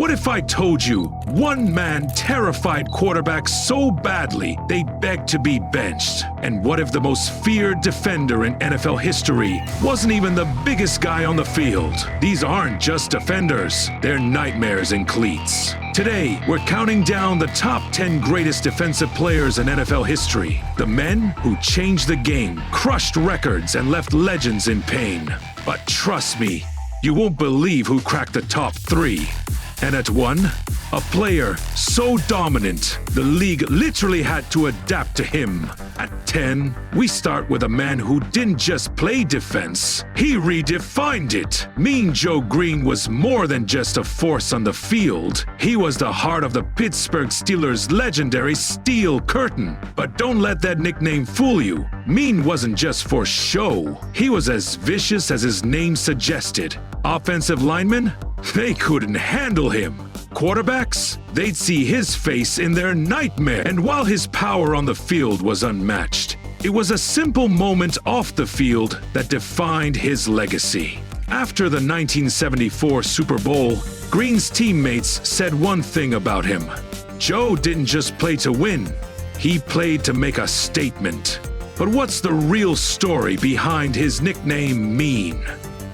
What if I told you one man terrified quarterbacks so badly they begged to be benched? And what if the most feared defender in NFL history wasn't even the biggest guy on the field? These aren't just defenders, they're nightmares in cleats. Today, we're counting down the top 10 greatest defensive players in NFL history. The men who changed the game, crushed records, and left legends in pain. But trust me, you won't believe who cracked the top 3. And at 1, a player so dominant, the league literally had to adapt to him. At 10, we start with a man who didn't just play defense, he redefined it. Mean Joe Greene was more than just a force on the field. He was the heart of the Pittsburgh Steelers' legendary Steel Curtain. But don't let that nickname fool you. Mean wasn't just for show. He was as vicious as his name suggested. Offensive linemen? They couldn't handle him. Quarterbacks? They'd see his face in their nightmare. And while his power on the field was unmatched, it was a simple moment off the field that defined his legacy. After the 1974 Super Bowl, Greene's teammates said one thing about him. Joe didn't just play to win, he played to make a statement. But what's the real story behind his nickname Mean?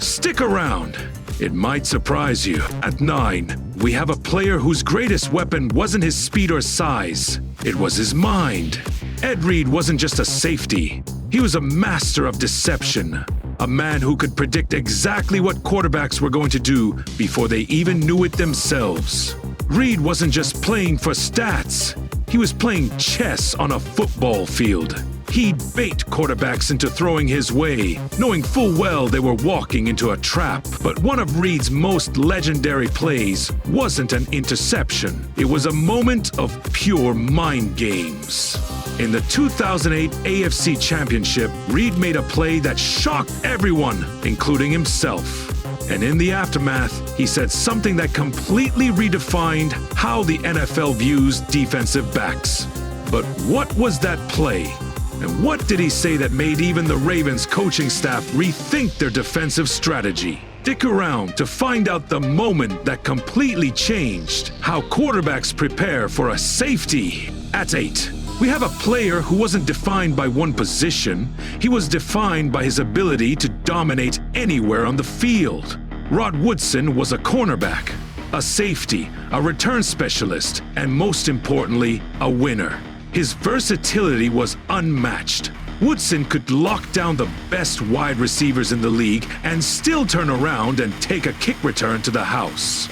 Stick around. It might surprise you. At 9, we have a player whose greatest weapon wasn't his speed or size. It was his mind. Ed Reed wasn't just a safety. He was a master of deception. A man who could predict exactly what quarterbacks were going to do before they even knew it themselves. Reed wasn't just playing for stats. He was playing chess on a football field. He'd bait quarterbacks into throwing his way, knowing full well they were walking into a trap. But one of Reed's most legendary plays wasn't an interception. It was a moment of pure mind games. In the 2008 AFC Championship, Reed made a play that shocked everyone, including himself. And in the aftermath, he said something that completely redefined how the NFL views defensive backs. But what was that play? And what did he say that made even the Ravens coaching staff rethink their defensive strategy? Stick around to find out the moment that completely changed how quarterbacks prepare for a safety. At 8, we have a player who wasn't defined by one position. He was defined by his ability to dominate anywhere on the field. Rod Woodson was a cornerback, a safety, a return specialist, and most importantly, a winner. His versatility was unmatched. Woodson could lock down the best wide receivers in the league and still turn around and take a kick return to the house.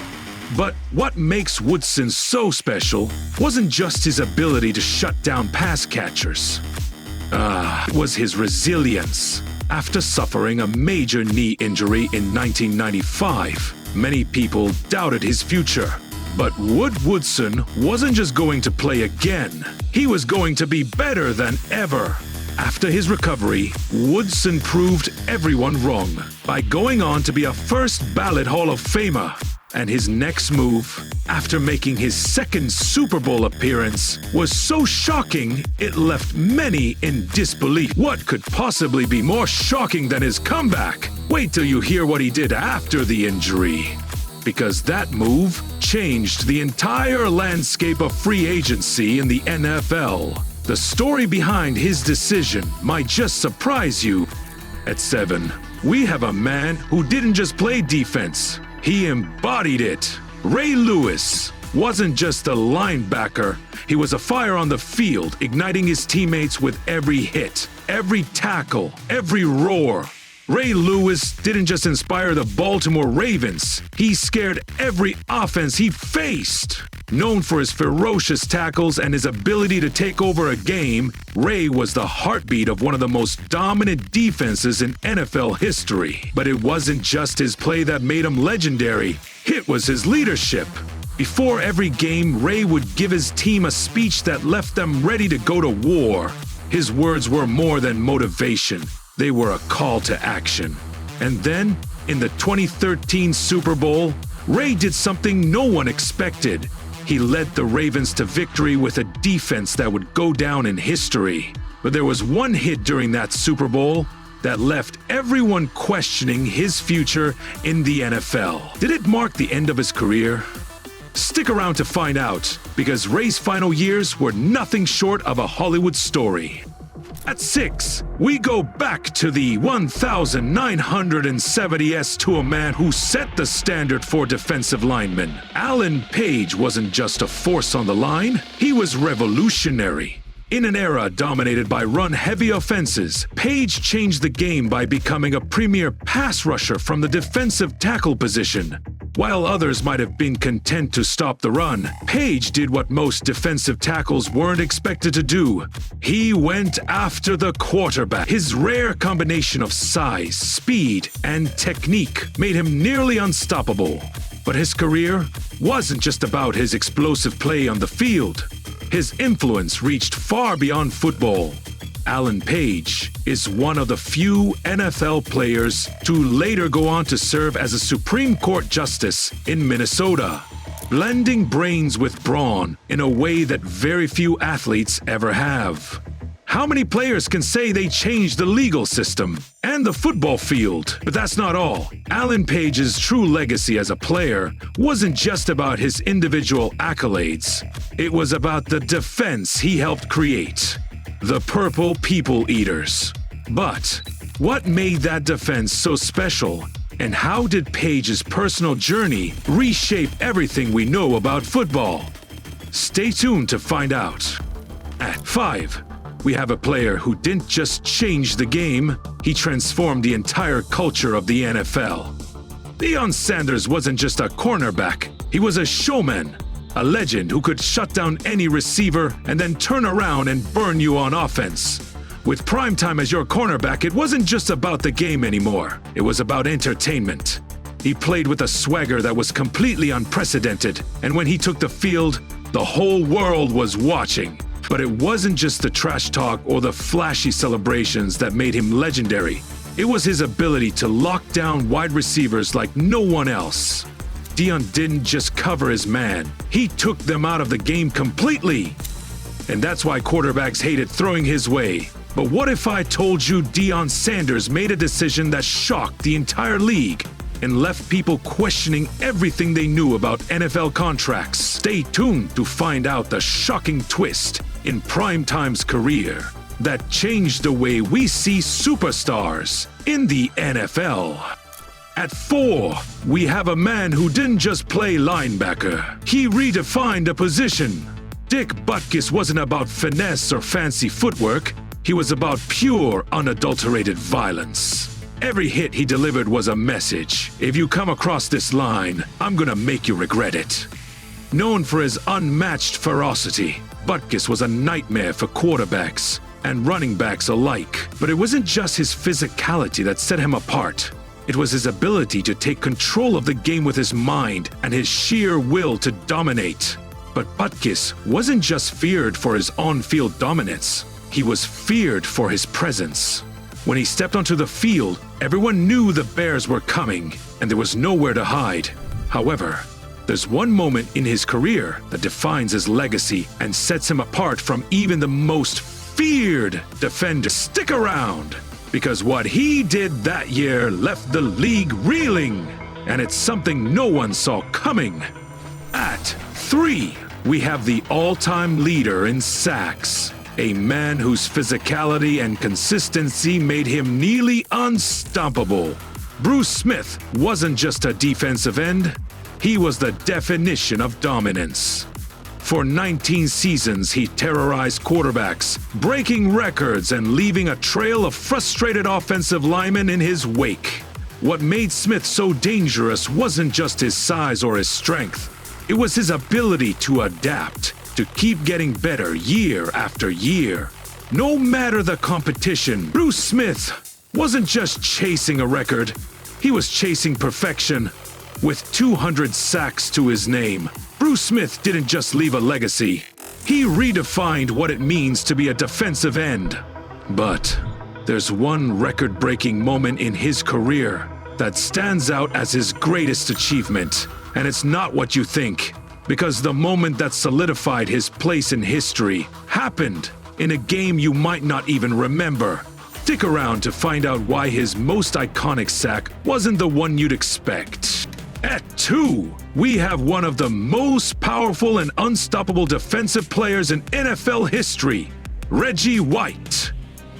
But what makes Woodson so special wasn't just his ability to shut down pass catchers. It was his resilience. After suffering a major knee injury in 1995, many people doubted his future. But Woodson wasn't just going to play again. He was going to be better than ever. After his recovery, Woodson proved everyone wrong by going on to be a first-ballot Hall of Famer. And his next move, after making his second Super Bowl appearance, was so shocking it left many in disbelief. What could possibly be more shocking than his comeback? Wait till you hear what he did after the injury. Because that move changed the entire landscape of free agency in the NFL. The story behind his decision might just surprise you. At 7, we have a man who didn't just play defense, he embodied it. Ray Lewis wasn't just a linebacker, he was a fire on the field, igniting his teammates with every hit, every tackle, every roar. Ray Lewis didn't just inspire the Baltimore Ravens, he scared every offense he faced. Known for his ferocious tackles and his ability to take over a game, Ray was the heartbeat of one of the most dominant defenses in NFL history. But it wasn't just his play that made him legendary, it was his leadership. Before every game, Ray would give his team a speech that left them ready to go to war. His words were more than motivation. They were a call to action. And then, in the 2013 Super Bowl, Ray did something no one expected. He led the Ravens to victory with a defense that would go down in history. But there was one hit during that Super Bowl that left everyone questioning his future in the NFL. Did it mark the end of his career? Stick around to find out, because Ray's final years were nothing short of a Hollywood story. At 6, we go back to the 1970s to a man who set the standard for defensive linemen. Alan Page wasn't just a force on the line, he was revolutionary. In an era dominated by run-heavy offenses, Page changed the game by becoming a premier pass rusher from the defensive tackle position. While others might have been content to stop the run, Page did what most defensive tackles weren't expected to do. He went after the quarterback. His rare combination of size, speed, and technique made him nearly unstoppable. But his career wasn't just about his explosive play on the field. His influence reached far beyond football. Alan Page is one of the few NFL players to later go on to serve as a Supreme Court justice in Minnesota, blending brains with brawn in a way that very few athletes ever have. How many players can say they changed the legal system and the football field? But that's not all. Alan Page's true legacy as a player wasn't just about his individual accolades. It was about the defense he helped create. The Purple People Eaters. But what made that defense so special? And how did Page's personal journey reshape everything we know about football? Stay tuned to find out. At 5, we have a player who didn't just change the game, he transformed the entire culture of the NFL. Deion Sanders wasn't just a cornerback, he was a showman. A legend who could shut down any receiver and then turn around and burn you on offense. With primetime as your cornerback, it wasn't just about the game anymore. It was about entertainment. He played with a swagger that was completely unprecedented, and when he took the field, the whole world was watching. But it wasn't just the trash talk or the flashy celebrations that made him legendary. It was his ability to lock down wide receivers like no one else. Deion didn't just cover his man, he took them out of the game completely. And that's why quarterbacks hated throwing his way. But what if I told you Deion Sanders made a decision that shocked the entire league and left people questioning everything they knew about NFL contracts? Stay tuned to find out the shocking twist in Primetime's career that changed the way we see superstars in the NFL. At 4, we have a man who didn't just play linebacker. He redefined a position. Dick Butkus wasn't about finesse or fancy footwork. He was about pure, unadulterated violence. Every hit he delivered was a message. If you come across this line, I'm gonna make you regret it. Known for his unmatched ferocity, Butkus was a nightmare for quarterbacks and running backs alike. But it wasn't just his physicality that set him apart. It was his ability to take control of the game with his mind and his sheer will to dominate. But Butkus wasn't just feared for his on-field dominance. He was feared for his presence. When he stepped onto the field, everyone knew the Bears were coming, and there was nowhere to hide. However, there's one moment in his career that defines his legacy and sets him apart from even the most feared defenders. Stick around, because what he did that year left the league reeling, and it's something no one saw coming. At 3, we have the all-time leader in sacks, a man whose physicality and consistency made him nearly unstoppable. Bruce Smith wasn't just a defensive end, he was the definition of dominance. For 19 seasons, he terrorized quarterbacks, breaking records and leaving a trail of frustrated offensive linemen in his wake. What made Smith so dangerous wasn't just his size or his strength. It was his ability to adapt, to keep getting better year after year. No matter the competition, Bruce Smith wasn't just chasing a record, he was chasing perfection. With 200 sacks to his name, Bruce Smith didn't just leave a legacy, he redefined what it means to be a defensive end. But there's one record-breaking moment in his career that stands out as his greatest achievement, and it's not what you think, because the moment that solidified his place in history happened in a game you might not even remember. Stick around to find out why his most iconic sack wasn't the one you'd expect. At 2, we have one of the most powerful and unstoppable defensive players in NFL history, Reggie White.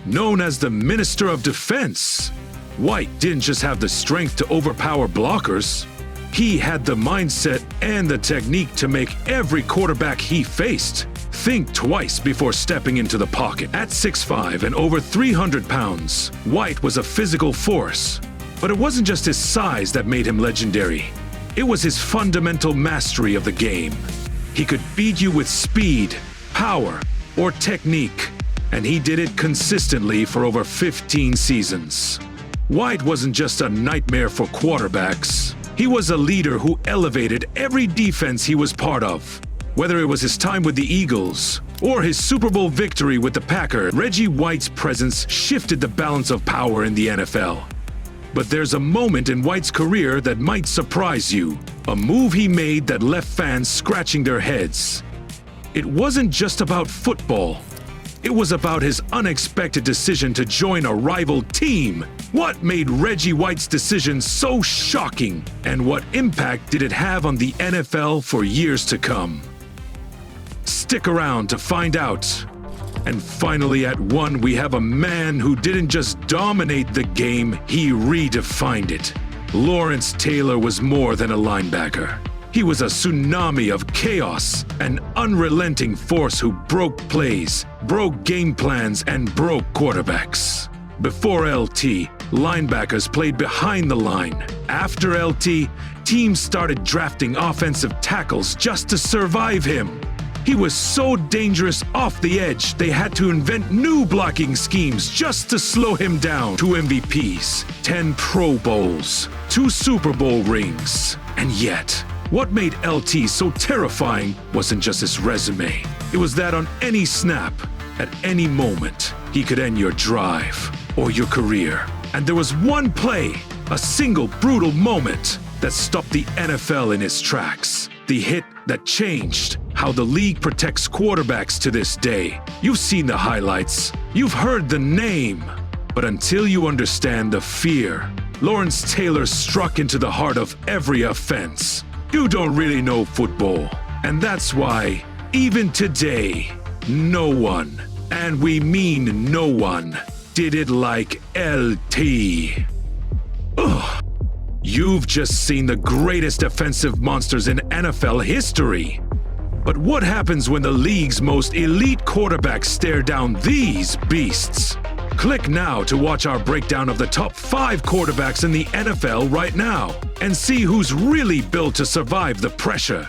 Known as the Minister of Defense, White didn't just have the strength to overpower blockers. He had the mindset and the technique to make every quarterback he faced think twice before stepping into the pocket. At 6'5" and over 300 pounds, White was a physical force. But it wasn't just his size that made him legendary. It was his fundamental mastery of the game. He could beat you with speed, power, or technique, and he did it consistently for over 15 seasons. White wasn't just a nightmare for quarterbacks. He was a leader who elevated every defense he was part of. Whether it was his time with the Eagles or his Super Bowl victory with the Packers, Reggie White's presence shifted the balance of power in the NFL. But there's a moment in White's career that might surprise you. A move he made that left fans scratching their heads. It wasn't just about football. It was about his unexpected decision to join a rival team. What made Reggie White's decision so shocking? And what impact did it have on the NFL for years to come? Stick around to find out. And finally, at 1, we have a man who didn't just dominate the game, he redefined it. Lawrence Taylor was more than a linebacker. He was a tsunami of chaos, an unrelenting force who broke plays, broke game plans, and broke quarterbacks. Before LT, linebackers played behind the line. After LT, teams started drafting offensive tackles just to survive him. He was so dangerous off the edge, they had to invent new blocking schemes just to slow him down. 2 MVPs, 10 Pro Bowls, 2 Super Bowl rings. And yet, what made LT so terrifying wasn't just his resume. It was that on any snap, at any moment, he could end your drive or your career. And there was one play, a single brutal moment, that stopped the NFL in its tracks. The hit that changed how the league protects quarterbacks to this day. You've seen the highlights, you've heard the name, but until you understand the fear, Lawrence Taylor struck into the heart of every offense. You don't really know football, and that's why, even today, no one, and we mean no one, did it like LT. Ugh. You've just seen the greatest defensive monsters in NFL history. But what happens when the league's most elite quarterbacks stare down these beasts? Click now to watch our breakdown of the top 5 quarterbacks in the NFL right now and see who's really built to survive the pressure.